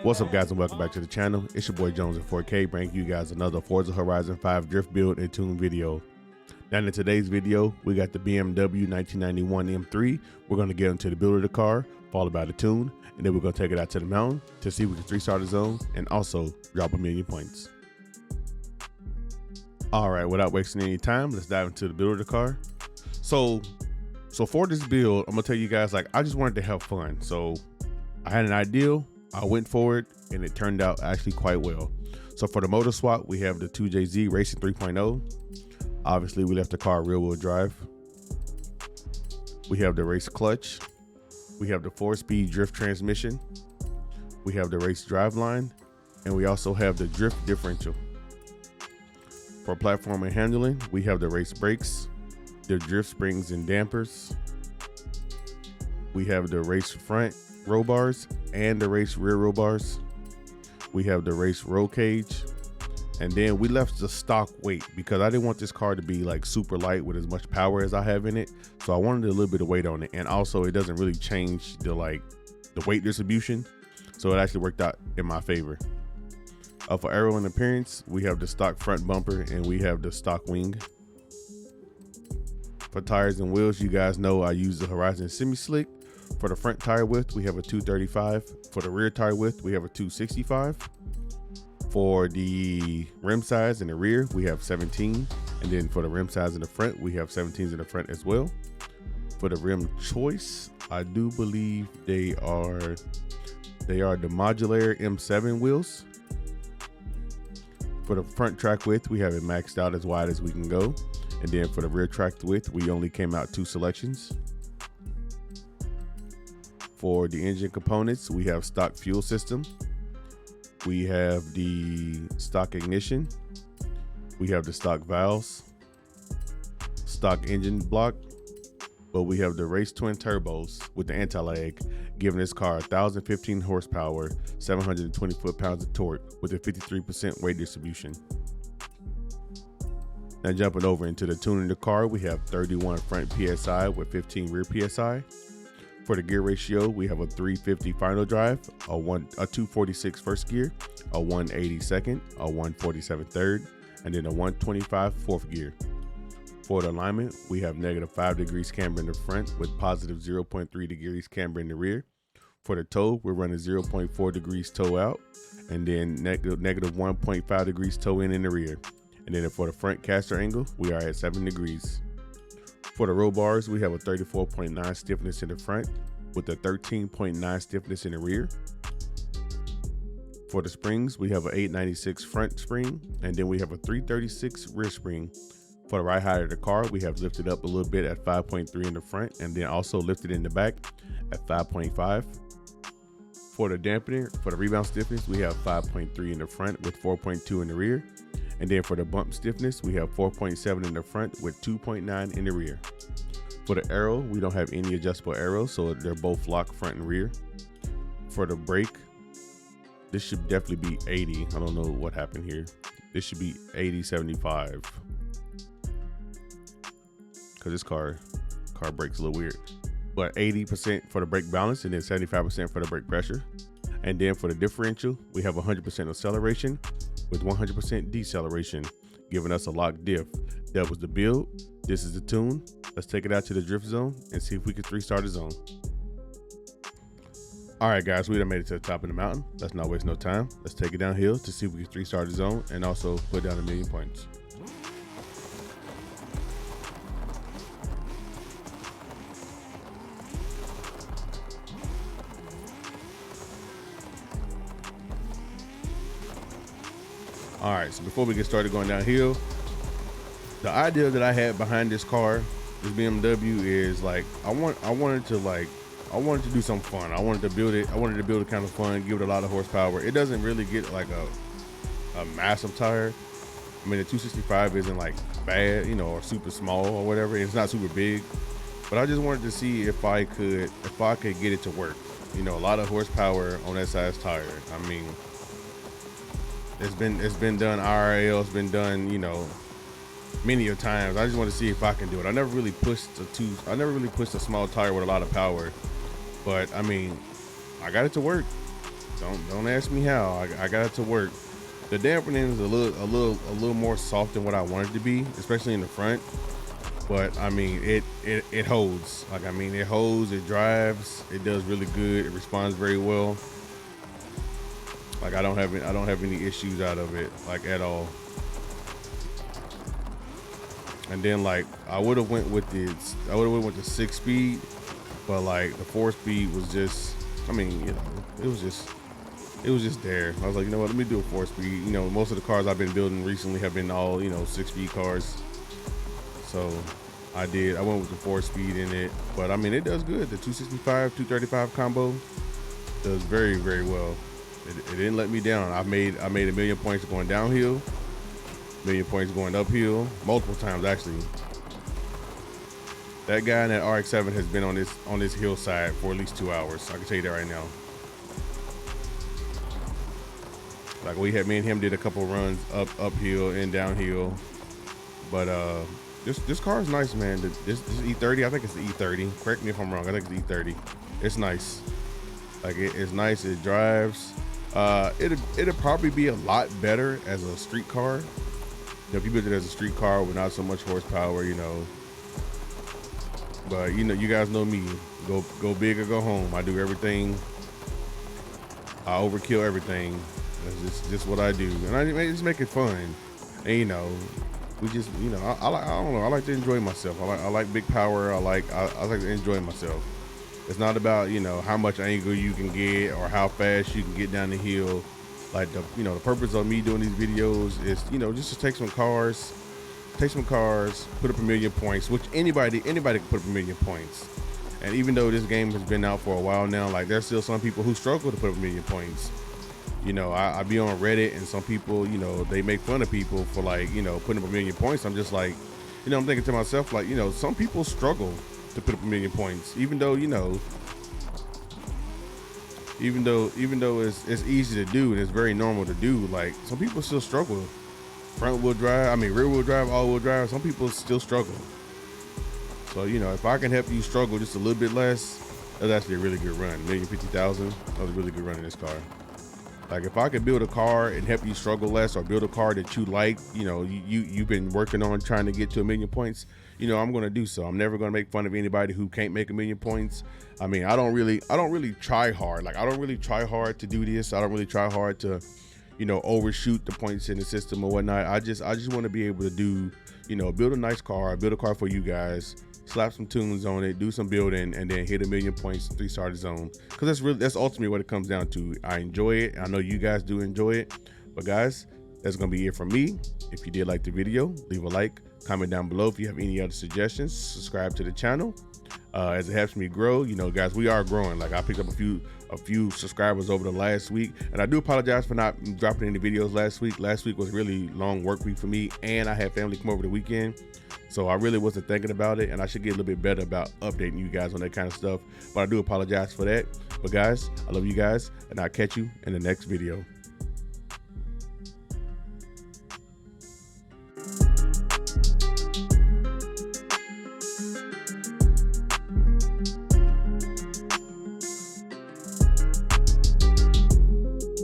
What's up, guys, and welcome back to the channel. It's your boy Jones in 4K, bringing you guys another Forza Horizon 5 drift build and tune video. Now in today's video, we got the BMW 1991 M3. We're going to get into the build of the car, followed by the tune, and then we're going to take it out to the mountain to see if we can 3-star the zone and also drop 1,000,000 points. All right, without wasting any time, let's dive into the build of the car. So for this build, I'm gonna tell you guys, like, I just wanted to have fun. So I had an ideal, I went for it, and it turned out actually quite well. So for the motor swap, we have the 2JZ Racing 3.0. Obviously, we left the car rear wheel drive. We have the race clutch. We have the 4-speed drift transmission. We have the race driveline, and we also have the drift differential. For platform and handling, we have the race brakes, the drift springs and dampers. We have the race front roll bars and the race rear roll bars. We have the race roll cage, and then we left the stock weight because I didn't want this car to be like super light with as much power as I have in it. So I wanted a little bit of weight on it, and also it doesn't really change the weight distribution. So it actually worked out in my favor. For aero and appearance, we have the stock front bumper and we have the stock wing. For tires and wheels, you guys know I use the Horizon Semi-Slick. For the front tire width, we have a 235. For the rear tire width, we have a 265. For the rim size in the rear, we have 17. And then for the rim size in the front, we have 17s in the front as well. For the rim choice, I do believe they are the modular M7 wheels. For the front track width, we have it maxed out as wide as we can go. And then for the rear track width, we only came out 2 selections. For the engine components, we have stock fuel system. We have the stock ignition. We have the stock valves, stock engine block, but we have the race twin turbos with the anti-lag, giving this car 1,015 horsepower, 720 foot-pounds of torque with a 53% weight distribution. Now jumping over into the tuning of the car, we have 31 front PSI with 15 rear PSI. For the gear ratio, we have a 350 final drive, a 246 first gear, a 180 second, a 147 third, and then a 125 fourth gear. For the alignment, we have -5 degrees camber in the front with positive 0.3 degrees camber in the rear. For the toe, we're running 0.4 degrees toe out, and then negative 1.5 degrees toe in the rear. And then for the front caster angle, we are at 7 degrees. For the roll bars, we have a 34.9 stiffness in the front with a 13.9 stiffness in the rear. For the springs, we have an 896 front spring, and then we have a 336 rear spring. For the ride height of the car, we have lifted up a little bit at 5.3 in the front, and then also lifted in the back at 5.5. For the dampener, for the rebound stiffness, we have 5.3 in the front with 4.2 in the rear. And then for the bump stiffness, we have 4.7 in the front with 2.9 in the rear. For the aero, we don't have any adjustable arrows, so they're both locked front and rear. For the brake, this should definitely be 80. I don't know what happened here. This should be 80/75. Because this car brakes a little weird. But 80% for the brake balance and then 75% for the brake pressure. And then for the differential, we have 100% acceleration with 100% deceleration, giving us a locked diff. That was the build. This is the tune. Let's take it out to the drift zone and see if we can 3-star the zone. All right, guys, we done made it to the top of the mountain. Let's not waste no time. Let's take it downhill to see if we can 3-star the zone and also put down 1,000,000 points. All right, so before we get started going downhill, the idea that I had behind this car, this BMW, is like I wanted to do something fun. I wanted to build it kind of fun, give it a lot of horsepower. It doesn't really get like a massive tire. I mean, the 265 isn't like bad, you know, or super small or whatever. It's not super big, but I just wanted to see if I could get it to work. You know, a lot of horsepower on that size tire. I mean, it's been done IRL, it's been done, you know, many of times. I just want to see if I can do it. I never really pushed a small tire with a lot of power But I mean, I got it to work. Don't ask me how. I got it to work. The dampening is a little more soft than what I wanted it to be, especially in the front. But I mean, it holds. Like, I mean, it holds, it drives, it does really good, it responds very well. Like, I don't have any issues out of it, like, at all. And then, like, I would have went with the 6-speed, but like the 4-speed was just, I mean, you know, it was just there. I was like, you know what, let me do a 4-speed. You know, most of the cars I've been building recently have been all, you know, 6-speed cars. So I went with the 4-speed in it. But I mean, it does good. The 265, 235 combo does very, very well. It didn't let me down. I made a million points going downhill, a million points going uphill, multiple times actually. That guy in that RX-7 has been on this hillside for at least 2 hours. I can tell you that right now. Like, me and him did a couple runs uphill and downhill. But this car is nice, man. This E30, I think it's the E30. Correct me if I'm wrong. I think it's the E30. It's nice. Like, it's nice. It drives. It'll probably be a lot better as a street car. You know, if you build it as a street car with not so much horsepower, you know. But you know, you guys know me. Go big or go home. I do everything. I overkill everything. That's just what I do, and I just make it fun. And you know, we just, you know, I don't know. I like to enjoy myself. I like big power. I like to enjoy myself. It's not about, you know, how much angle you can get or how fast you can get down the hill. Like, the purpose of me doing these videos is, you know, just to take some cars, put up a million points, which anybody can put up a million points. And even though this game has been out for a while now, like, there's still some people who struggle to put up a million points. You know, I be on Reddit, and some people, you know, they make fun of people for, like, you know, putting up a million points. I'm just like, you know, I'm thinking to myself, like, you know, some people struggle to put up a million points, even though, you know, even though it's easy to do and it's very normal to do. Like, some people still struggle. Rear wheel drive, all wheel drive, some people still struggle. So, you know, if I can help you struggle just a little bit less, that's actually a really good run. 1,050,000, that was a really good run in this car. Like, if I could build a car and help you struggle less, or build a car that you like, you know, you've been working on trying to get to 1 million points, you know, I'm going to do so. I'm never going to make fun of anybody who can't make 1 million points. I mean, I don't really try hard. Like, I don't really try hard to do this. I don't really try hard to, you know, overshoot the points in the system or whatnot. I just want to be able to do, you know, build a nice car, build a car for you guys, slap some tunes on it, do some building, and then hit 1 million points, 3-star zone. Because that's ultimately what it comes down to. I enjoy it. I know you guys do enjoy it. But guys, that's gonna be it from me. If you did like the video, leave a like, comment down below if you have any other suggestions, subscribe to the channel, as it helps me grow. You know, guys, we are growing. Like, I picked up a few subscribers over the last week, and I do apologize for not dropping any videos last week. Last week was a really long work week for me, and I had family come over the weekend. So I really wasn't thinking about it, and I should get a little bit better about updating you guys on that kind of stuff. But I do apologize for that. But guys, I love you guys, and I'll catch you in the next video.